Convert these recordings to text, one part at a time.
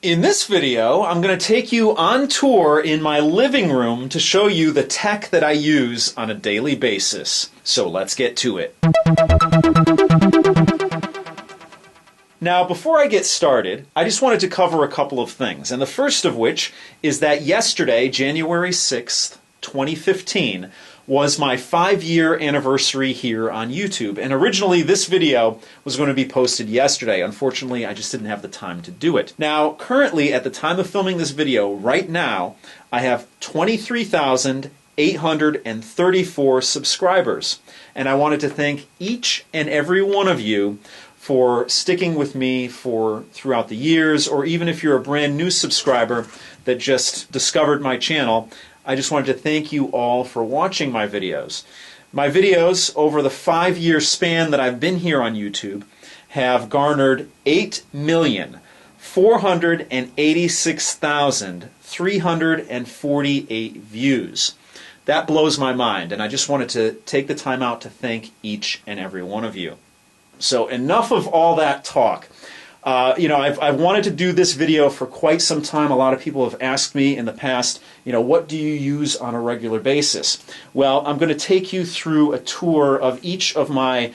In this video, I'm going to take you on tour in my living room to show you the tech that I use on a daily basis. So let's get to it. Now, before I get started, I just wanted to cover a couple of things, and the first of which is that yesterday, January 6th, 2015, was my 5-year anniversary here on YouTube. And originally this video was going to be posted yesterday. Unfortunately, I just didn't have the time to do it. Now, currently, at the time of filming this video, right now, I have 23,834 subscribers. And I wanted to thank each and every one of you for sticking with me throughout the years, or even if you're a brand new subscriber that just discovered my channel, I just wanted to thank you all for watching my videos. My videos over the 5-year span that I've been here on YouTube have garnered 8,486,348 views. That blows my mind, and I just wanted to take the time out to thank each and every one of you. So enough of all that talk. I've wanted to do this video for quite some time. A lot of people have asked me in the past, what do you use on a regular basis? Well, I'm going to take you through a tour of each of my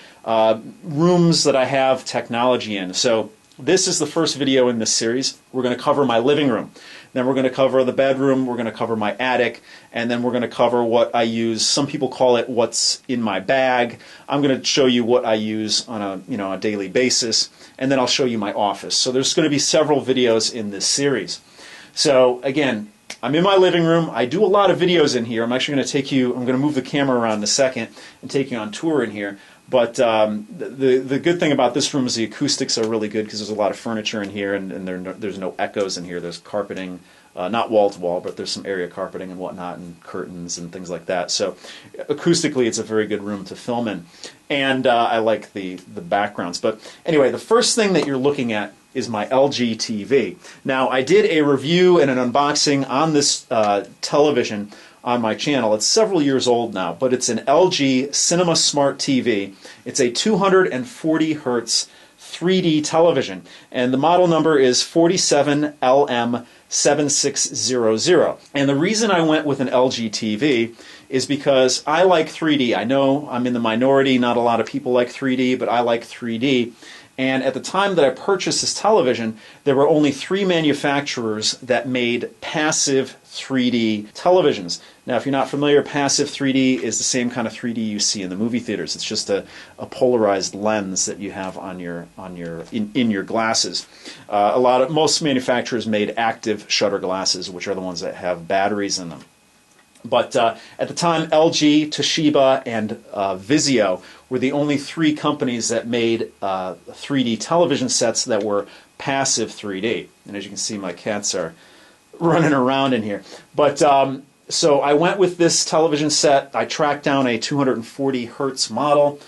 rooms that I have technology in. So this is the first video in this series. We're going to cover my living room. Then we're going to cover the bedroom, we're going to cover my attic, and then we're going to cover what I use. Some people call it what's in my bag. I'm going to show you what I use on a daily basis, and then I'll show you my office. So there's going to be several videos in this series. So again, I'm in my living room. I do a lot of videos in here. I'm actually going to I'm going to move the camera around in a second and take you on tour in here. But the good thing about this room is the acoustics are really good because there's a lot of furniture in here, and there's no echoes in here. There's carpeting, not wall to wall, but there's some area carpeting and whatnot, and curtains and things like that. So acoustically, it's a very good room to film in, and I like the backgrounds. But anyway, the first thing that you're looking at is my LG TV. Now, I did a review and an unboxing on this television on my channel. It's several years old now, but it's an LG Cinema Smart TV. It's a 240 hertz 3D television, and the model number is 47LM7600. And the reason I went with an LG TV is because I like 3D. I know I'm in the minority, not a lot of people like 3D, but I like 3D. And at the time that I purchased this television, there were only 3 manufacturers that made passive 3D televisions. Now, if you're not familiar, passive 3D is the same kind of 3D you see in the movie theaters. It's just a polarized lens that you have in your glasses. Most manufacturers made active shutter glasses, which are the ones that have batteries in them. But at the time, LG, Toshiba, and Vizio were the only 3 companies that made 3D television sets that were passive 3D. And as you can see, my cats are running around in here. But so I went with this television set. I tracked down a 240 hertz model,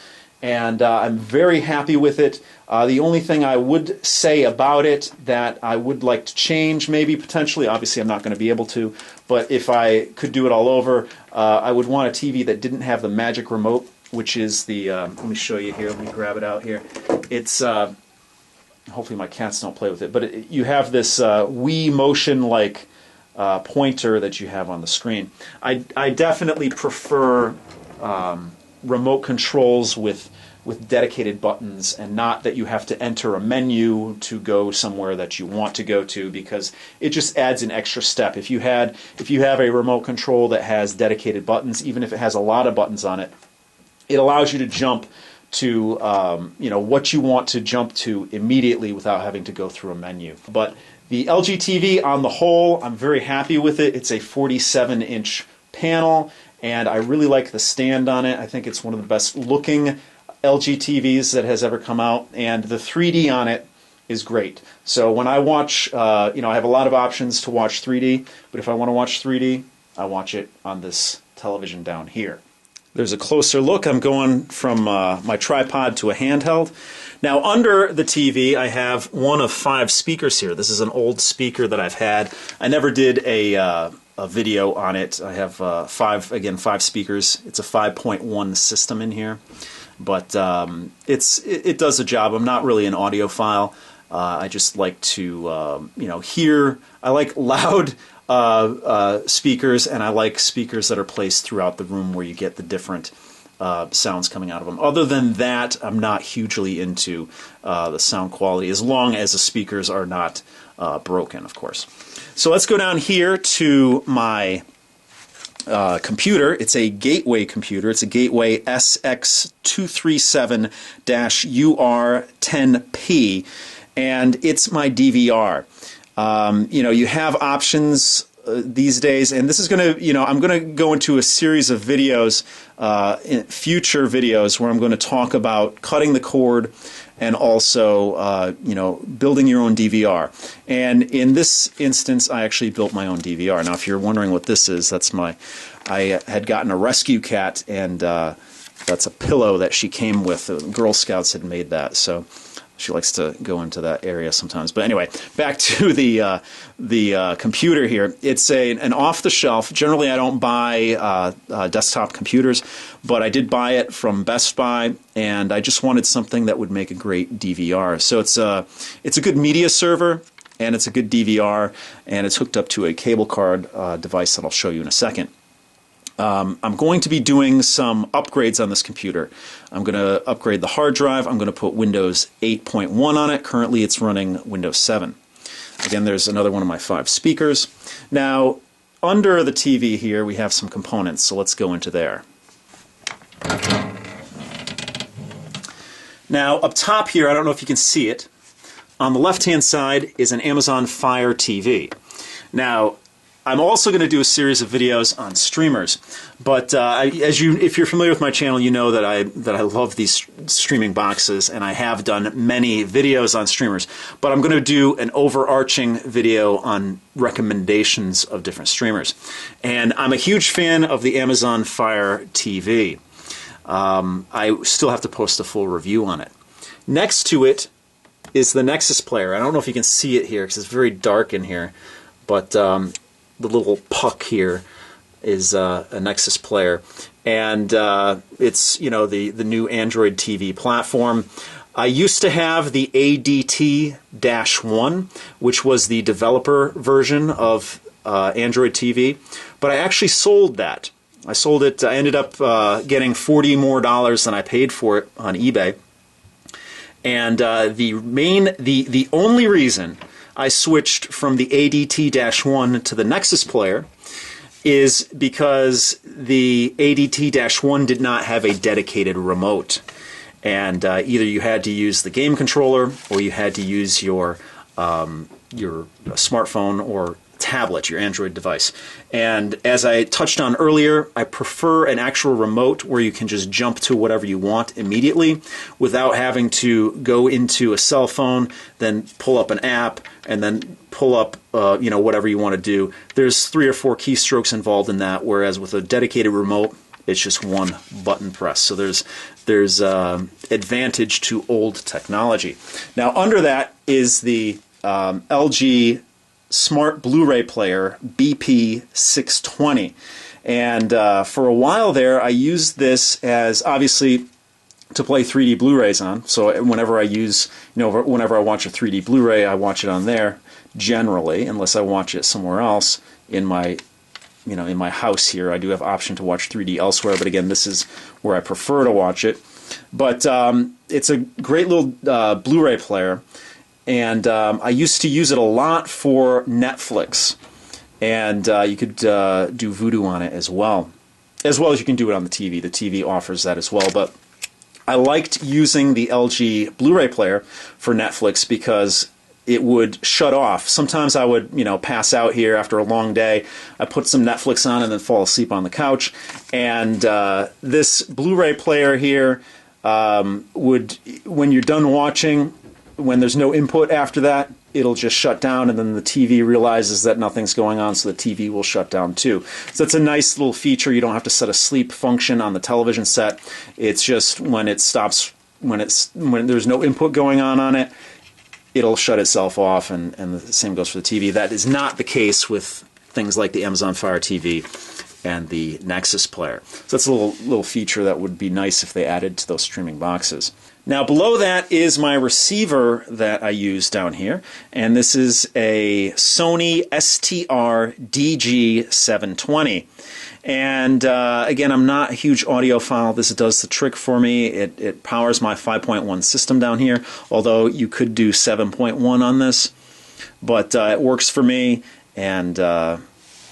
and I'm very happy with it. The only thing I would say about it that I would like to change, maybe potentially, obviously I'm not going to be able to, but if I could do it all over, I would want a TV that didn't have the magic remote, which is the, let me show you here, let me grab it out here. It's, hopefully my cats don't play with it, but you have this Wii Motion-like pointer that you have on the screen. I definitely prefer remote controls with dedicated buttons, and not that you have to enter a menu to go somewhere that you want to go to, because it just adds an extra step. If you have a remote control that has dedicated buttons, even if it has a lot of buttons on it, it allows you to jump to what you want to jump to immediately without having to go through a menu. But the LG TV on the whole, I'm very happy with it. It's a 47-inch panel, and I really like the stand on it. I think it's one of the best looking LG TVs that has ever come out, and the 3D on it is great. So when I watch, I have a lot of options to watch 3D, but if I want to watch 3D, I watch it on this television down here. There's a closer look. I'm going from my tripod to a handheld. Now, under the TV, I have one of 5 speakers here. This is an old speaker that I've had. I never did a video on it. I have 5 speakers. It's a 5.1 system in here. But it does the job. I'm not really an audiophile. I just like to, hear. I like loud speakers, and I like speakers that are placed throughout the room where you get the different sounds coming out of them. Other than that, I'm not hugely into the sound quality, as long as the speakers are not broken, of course. So let's go down here to my computer. It's a Gateway computer. It's a Gateway SX237-UR10P, and it's my DVR. You have options these days, and this is going to, I'm going to go into a series of videos, in future videos, where I'm going to talk about cutting the cord and also, building your own DVR. And in this instance, I actually built my own DVR. Now, if you're wondering what this is, I had gotten a rescue cat, and that's a pillow that she came with. The Girl Scouts had made that, so she likes to go into that area sometimes. But anyway, back to the computer here. It's an off-the-shelf. Generally, I don't buy desktop computers, but I did buy it from Best Buy, and I just wanted something that would make a great DVR. So it's a good media server, and it's a good DVR, and it's hooked up to a cable card device that I'll show you in a second. I'm going to be doing some upgrades on this computer. I'm going to upgrade the hard drive. I'm going to put Windows 8.1 on it. Currently it's running Windows 7. Again, there's another one of my 5 speakers. Now, under the TV here, we have some components, so let's go into there. Now, up top here, I don't know if you can see it, on the left-hand side is an Amazon Fire TV. Now, I'm also going to do a series of videos on streamers, but if you're familiar with my channel, you know that I love these streaming boxes, and I have done many videos on streamers. But I'm going to do an overarching video on recommendations of different streamers, and I'm a huge fan of the Amazon Fire TV. I still have to post a full review on it. Next to it is the Nexus player. I don't know if you can see it here because it's very dark in here, but the little puck here is a Nexus player, and it's the new Android TV platform. I used to have the ADT-1, which was the developer version of Android TV, but I actually sold that. I sold it. I ended up getting $40 more than I paid for it on eBay, and the only reason I switched from the ADT-1 to the Nexus player is because the ADT-1 did not have a dedicated remote. And either you had to use the game controller or you had to use your smartphone or tablet, your Android device. And as I touched on earlier, I prefer an actual remote where you can just jump to whatever you want immediately without having to go into a cell phone, then pull up an app, and then pull up whatever you want to do. There's 3 or 4 keystrokes involved in that, whereas with a dedicated remote, it's just one button press. So there's advantage to old technology. Now under that is the LG Smart Blu-ray player BP620, and for a while there I used this as obviously to play 3D Blu-rays on. So whenever I whenever I watch a 3D Blu-ray, I watch it on there generally, unless I watch it somewhere else in my in my house here. I do have option to watch 3D elsewhere, but again, this is where I prefer to watch it. But it's a great little Blu-ray player. And I used to use it a lot for Netflix, and you could do Voodoo on it as well as you can do it on the TV. The TV offers that as well, but I liked using the LG Blu-ray player for Netflix because it would shut off. Sometimes I would, pass out here after a long day. I put some Netflix on and then fall asleep on the couch, and this Blu-ray player here would, when you're done watching, when there's no input after that, it'll just shut down, and then the TV realizes that nothing's going on, so the TV will shut down too. So it's a nice little feature. You don't have to set a sleep function on the television set. It's just when it stops, when there's no input going on it, it'll shut itself off, and the same goes for the TV. That is not the case with things like the Amazon Fire TV and the Nexus player. So that's a little feature that would be nice if they added to those streaming boxes. Now below that is my receiver that I use down here, and this is a Sony STR DG720. And again, I'm not a huge audiophile. This does the trick for me. It powers my 5.1 system down here, although you could do 7.1 on this. But it works for me, and I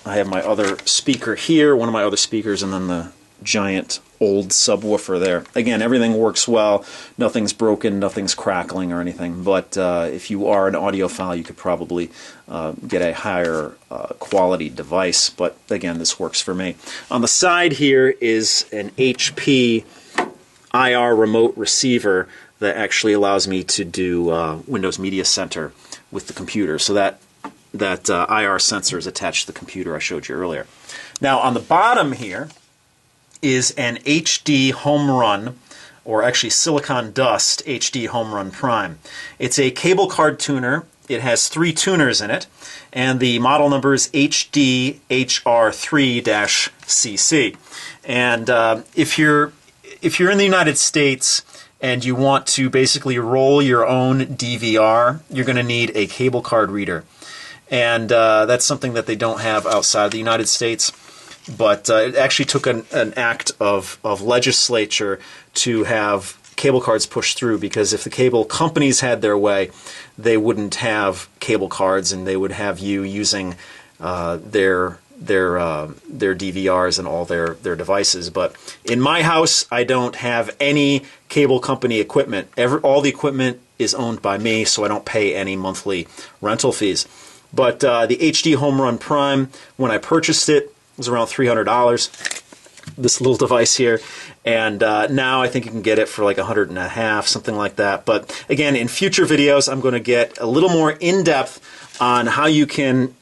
have my other speaker here, one of my other speakers, and then the giant old subwoofer there. Again, everything works well. Nothing's broken, nothing's crackling or anything. But if you are an audiophile, you could probably get a higher quality device. But again, this works for me. On the side here is an HP IR remote receiver that actually allows me to do Windows Media Center with the computer. So that IR sensor is attached to the computer I showed you earlier. Now on the bottom here is an HD Home Run, or actually Silicon Dust HD Home Run Prime. It's a cable card tuner. It has 3 tuners in it, and the model number is HDHR3-CC. And if you're in the United States and you want to basically roll your own DVR, you're going to need a cable card reader. And that's something that they don't have outside the United States. But it actually took an act of legislature to have cable cards pushed through, because if the cable companies had their way, they wouldn't have cable cards, and they would have you using their DVRs and all their devices. But in my house, I don't have any cable company equipment. All the equipment is owned by me, so I don't pay any monthly rental fees. But the HD Home Run Prime, when I purchased it, was around $300, this little device here, and now I think you can get it for like $150, something like that. But again, in future videos, I'm going to get a little more in-depth on how you can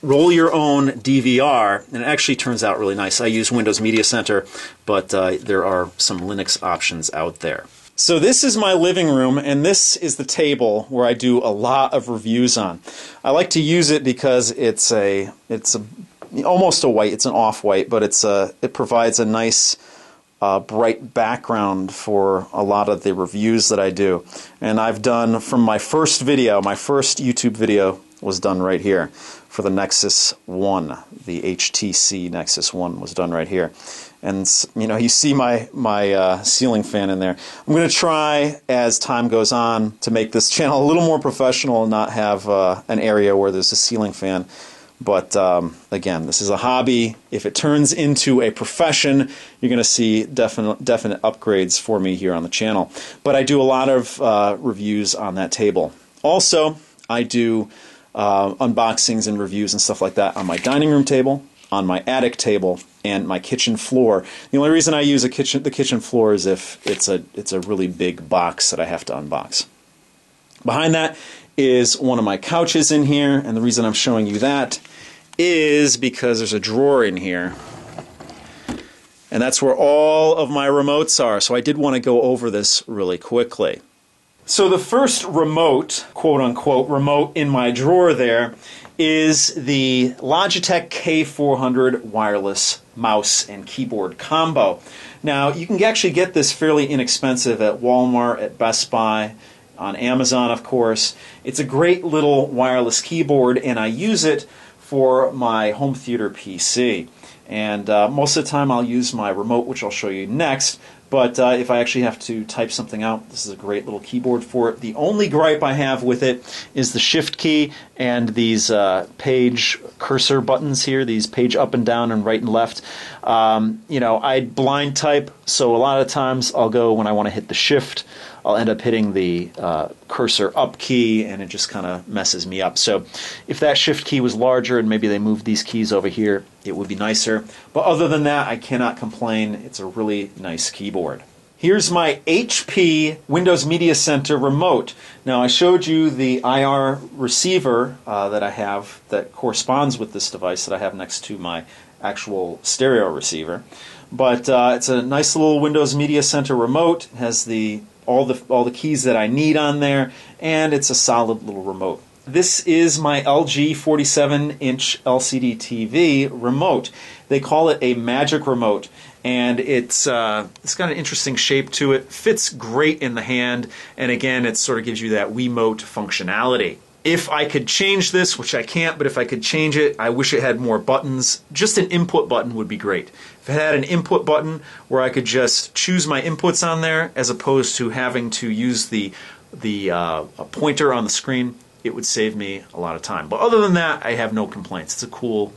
roll your own DVR, and it actually turns out really nice. I use Windows Media Center, but there are some Linux options out there. So this is my living room, and this is the table where I do a lot of reviews on. I like to use it because it's almost a white. It's an off-white, but it provides a nice bright background for a lot of the reviews that I do. And I've done from my first video, my first YouTube video was done right here for the Nexus 1. The HTC Nexus 1 was done right here. And you see my ceiling fan in there. I'm going to try, as time goes on, to make this channel a little more professional and not have an area where there's a ceiling fan. But again, this is a hobby. If it turns into a profession, you're going to see definite upgrades for me here on the channel. But I do a lot of reviews on that table. Also, I do unboxings and reviews and stuff like that on my dining room table, on my attic table, and my kitchen floor. The only reason I use the kitchen floor is if it's a really big box that I have to unbox. Behind that is one of my couches in here, and the reason I'm showing you that is because there's a drawer in here, and that's where all of my remotes are. So I did want to go over this really quickly. So the first remote, quote-unquote, remote in my drawer there is the Logitech K400 wireless mouse and keyboard combo. Now, you can actually get this fairly inexpensive at Walmart, at Best Buy, on Amazon, of course. It's a great little wireless keyboard, and I use it for my home theater PC. And most of the time I'll use my remote, which I'll show you next. But if I actually have to type something out, this is a great little keyboard for it. The only gripe I have with it is the shift key and these page cursor buttons here, these page up and down and right and left. I blind type, so a lot of times I'll go, when I want to hit the shift, I'll end up hitting the cursor up key, and it just kind of messes me up. So if that shift key was larger and maybe they moved these keys over here, it would be nicer. But other than that, I cannot complain. It's a really nice keyboard. Here's my HP Windows Media Center remote. Now, I showed you the IR receiver that I have that corresponds with this device that I have next to my actual stereo receiver. But it's a nice little Windows Media Center remote. It has all the keys that I need on there, and it's a solid little remote. This is my LG 47-inch LCD TV remote. They call it a Magic Remote, and it's got an interesting shape to it. Fits great in the hand, and again, it sort of gives you that Wiimote functionality. If I could change this, which I can't, but if I could change it, I wish it had more buttons. Just an input button would be great. If it had an input button where I could just choose my inputs on there as opposed to having to use the pointer on the screen, it would save me a lot of time. But other than that, I have no complaints. It's a cool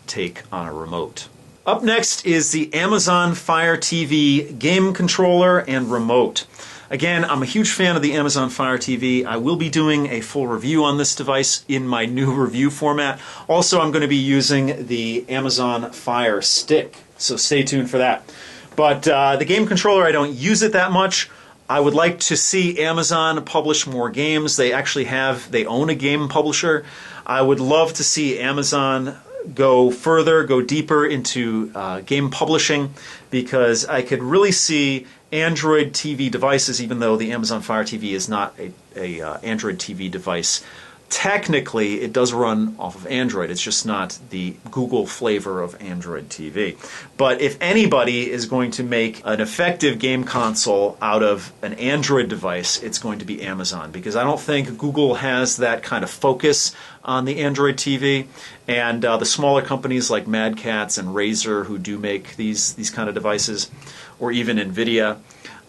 take on a remote. Up next is the Amazon Fire TV game controller and remote. Again, I'm a huge fan of the Amazon Fire TV. I will be doing a full review on this device in my new review format. Also, I'm going to be using the Amazon Fire Stick, so stay tuned for that. But the game controller, I don't use it that much. I would like to see Amazon publish more games. They own a game publisher. I would love to see Amazon go further, go deeper into game publishing, because I could really see Android TV devices, even though the Amazon Fire TV is not a Android TV device. Technically, it does run off of Android. It's just not the Google flavor of Android TV. But if anybody is going to make an effective game console out of an Android device, it's going to be Amazon, because I don't think Google has that kind of focus on the Android TV. And the smaller companies like Mad Catz and Razer, who do make these kind of devices, or even NVIDIA,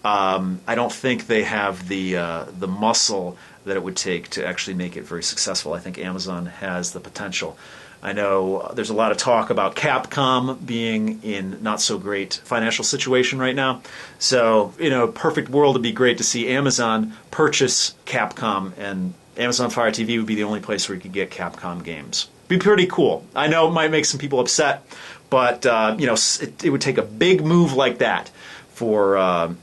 I don't think they have the muscle that it would take to actually make it very successful. I think Amazon has the potential. I know there's a lot of talk about Capcom being in not so great financial situation right now. So, perfect world, it'd be great to see Amazon purchase Capcom, and Amazon Fire TV would be the only place where you could get Capcom games. Be pretty cool. I know it might make some people upset, but it would take a big move like that for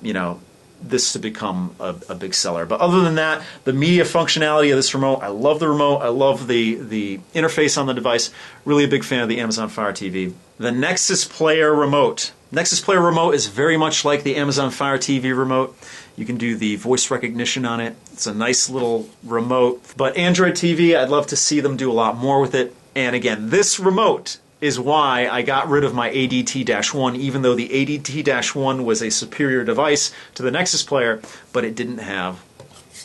this to become a big seller. But other than that, the media functionality of this remote, I love the remote. I love the interface on the device. Really a big fan of the Amazon Fire TV. The Nexus Player remote. Nexus Player remote is very much like the Amazon Fire TV remote. You can do the voice recognition on it. It's a nice little remote. But Android TV, I'd love to see them do a lot more with it. And again, this remote is why I got rid of my ADT-1, even though the ADT-1 was a superior device to the Nexus Player, but it didn't have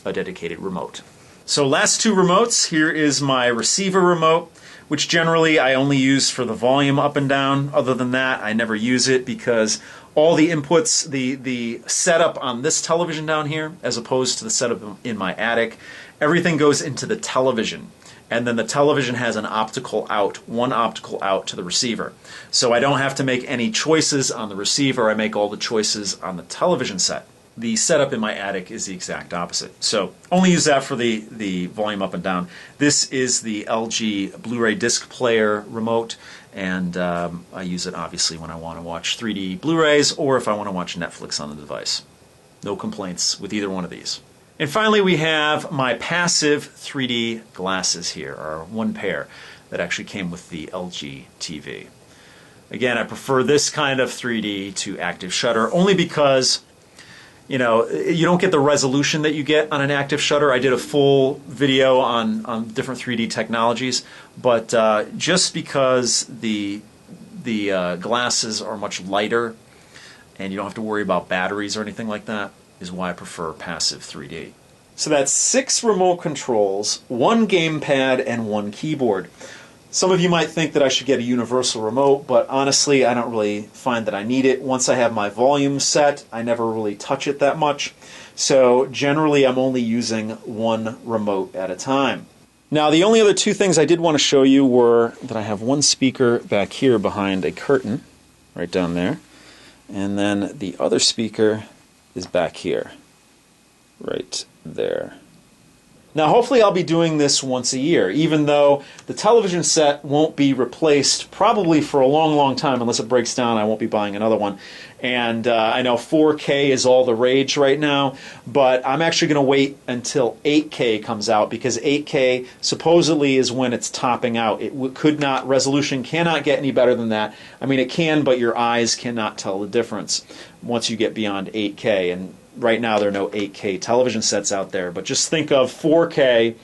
a dedicated remote. So last two remotes, here is my receiver remote, which generally I only use for the volume up and down. Other than that, I never use it because all the inputs, the setup on this television down here, as opposed to the setup in my attic, everything goes into the television. And then the television has an optical out, one optical out to the receiver. So I don't have to make any choices on the receiver. I make all the choices on the television set. The setup in my attic is the exact opposite. So only use that for the volume up and down. This is the LG Blu-ray disc player remote, and I use it obviously when I want to watch 3D Blu-rays or if I want to watch Netflix on the device. No complaints with either one of these. And finally, we have my passive 3D glasses here, or one pair that actually came with the LG TV. Again, I prefer this kind of 3D to active shutter only because you don't get the resolution that you get on an active shutter. I did a full video on different 3D technologies, but just because the glasses are much lighter and you don't have to worry about batteries or anything like that, is why I prefer passive 3D. So that's 6 remote controls, 1 gamepad, and 1 keyboard. Some of you might think that I should get a universal remote, but honestly, I don't really find that I need it. Once I have my volume set, I never really touch it that much. So generally, I'm only using 1 remote at a time. Now, the only other 2 things I did want to show you were that I have 1 speaker back here behind a curtain, right down there, and then the other speaker is back here, right there. Now, hopefully I'll be doing this once a year, even though the television set won't be replaced probably for a long, long time. Unless it breaks down, I won't be buying another one. And I know 4K is all the rage right now, but I'm actually going to wait until 8K comes out, because 8K supposedly is when it's topping out. Resolution cannot get any better than that. I mean, it can, but your eyes cannot tell the difference once you get beyond 8K. And right now there are no 8K television sets out there, but just think of 4K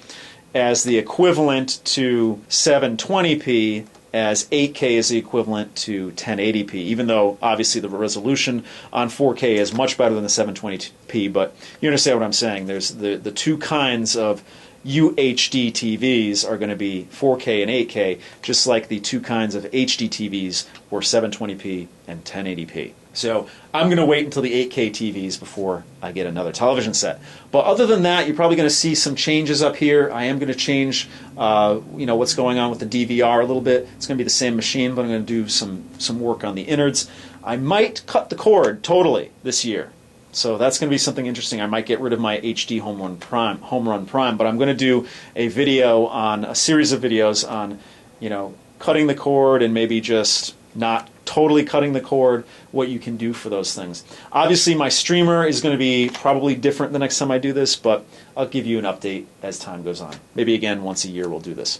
as the equivalent to 720p as 8K is the equivalent to 1080p, even though obviously the resolution on 4K is much better than the 720p, but you understand what I'm saying. There's the two kinds of UHD TVs are going to be 4K and 8K, just like the two kinds of HD TVs were 720p and 1080p. So I'm going to wait until the 8K TVs before I get another television set. But other than that, you're probably going to see some changes up here. I am going to change what's going on with the DVR a little bit. It's going to be the same machine, but I'm going to do some work on the innards. I might cut the cord totally this year. So that's going to be something interesting. I might get rid of my HD Home Run Prime, but I'm going to do a series of videos on, cutting the cord and maybe just not totally cutting the cord, what you can do for those things. Obviously, my streamer is going to be probably different the next time I do this, but I'll give you an update as time goes on. Maybe again, once a year we'll do this.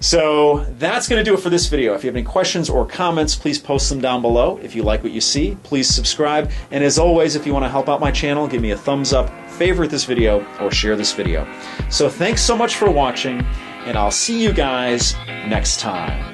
So that's going to do it for this video. If you have any questions or comments, please post them down below. If you like what you see, please subscribe. And as always, if you want to help out my channel, give me a thumbs up, favorite this video, or share this video. So thanks so much for watching, and I'll see you guys next time.